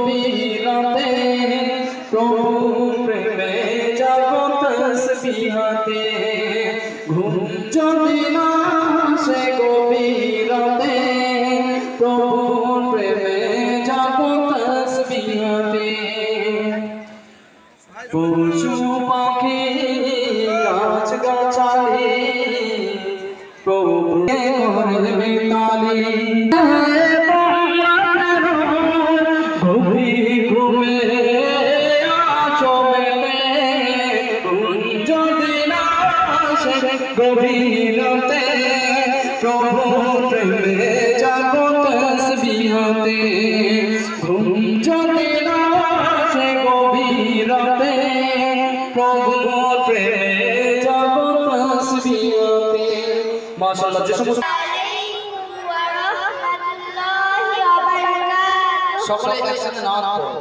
গভীর রাতে প্রভু প্রেমে জাগো তসবিহাতে ঘুম যদি না আসে গভীর রাতে প্রভু প্রেমে জাগো তসবিহাতে পশু পাখি গাছ গাছালি প্রভুকে করবে তালি গভীর ঘুমে আছো মেলে যদি না আসে গভীর রাতে প্রভু প্রেমে জাগো তসবিহাতে ঘুম যদি না আসে গভীর রাতে প্রভু প্রেমে জাগো তসবিহাতে। মাশাআল্লাহ। যে সমস্ত সকলে একসাথে নাম পড়ো।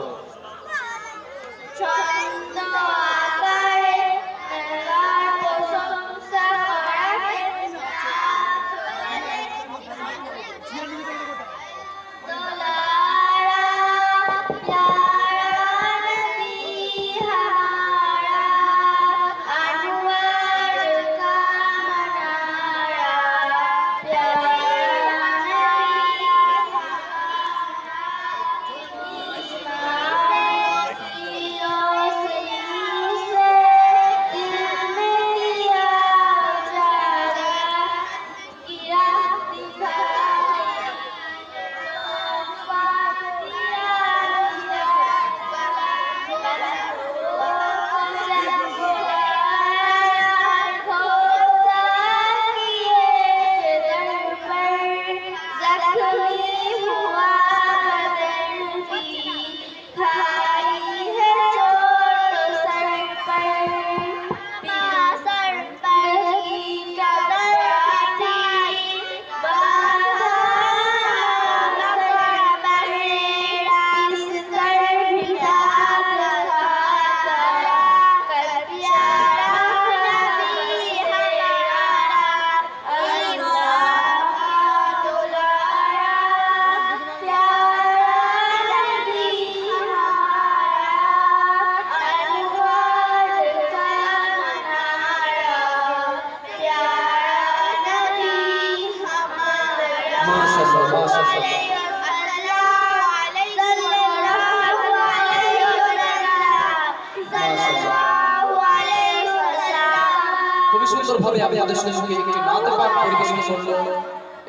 খুবই সুন্দরভাবে আপনাদের সঙ্গে একটি নাতে পাঠ পরিবেশন করলো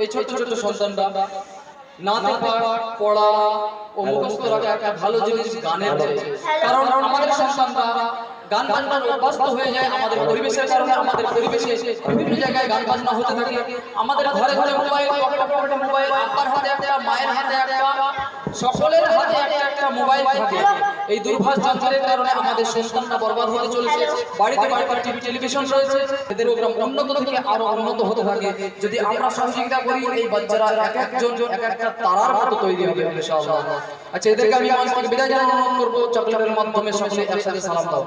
এই ছোট ছোট সন্তানরা। নাতে পাঠ পড়া ও মুখস্থ রাখা একটা ভালো জিনিস গানের চেয়ে, কারণ আমাদের সন্তানরা গান বাজনার অভ্যস্ত হয়ে যায় আমাদের পরিবেশের কারণে। আমাদের পরিবেশে বিভিন্ন জায়গায় গান বাজনা হতে থাকে, আমাদের ঘরে ঘরে মোবাইল, পকেটে মোবাইল, আব্বার হাতে একটা, মায়ের হাতে একটা, সকলের হাতে একটা মোবাইল থাকে। এই দুর্ভাগ্য যন্ত্রের কারণে আমাদের সন্তানরা বরবাদ হতে চলেছে। বাড়িতে বাড়িতে টিভি টেলিভিশন রয়েছে, এদের প্রোগ্রাম উন্নত থেকে আরো উন্নত হতে থাকে। যদি আমরা সহযোগিতা করি এই বাচ্চারা এক একজন এক একটা তারার মতো তৈরি হবে ইনশাআল্লাহ। আচ্ছা, এদেরকে আমি মঞ্চ থেকে বিদায় জানানোর অনুরোধ করব। চকলেটের মাধ্যমে সকলে একসাথে সালাম দাও।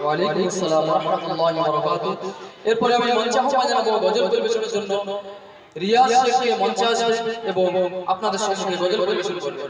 ওয়ালাইকুম আসসালাম ওয়া রাহমাতুল্লাহি ওয়া বারাকাতুহু। এরপরে আমি মঞ্চে আহ্বান জানাবো গজল পরিবেশনের জন্য রিয়াজ শেখকে মঞ্চে আসবে এবং আপনাদের সামনে গজল পরিবেশন করবে।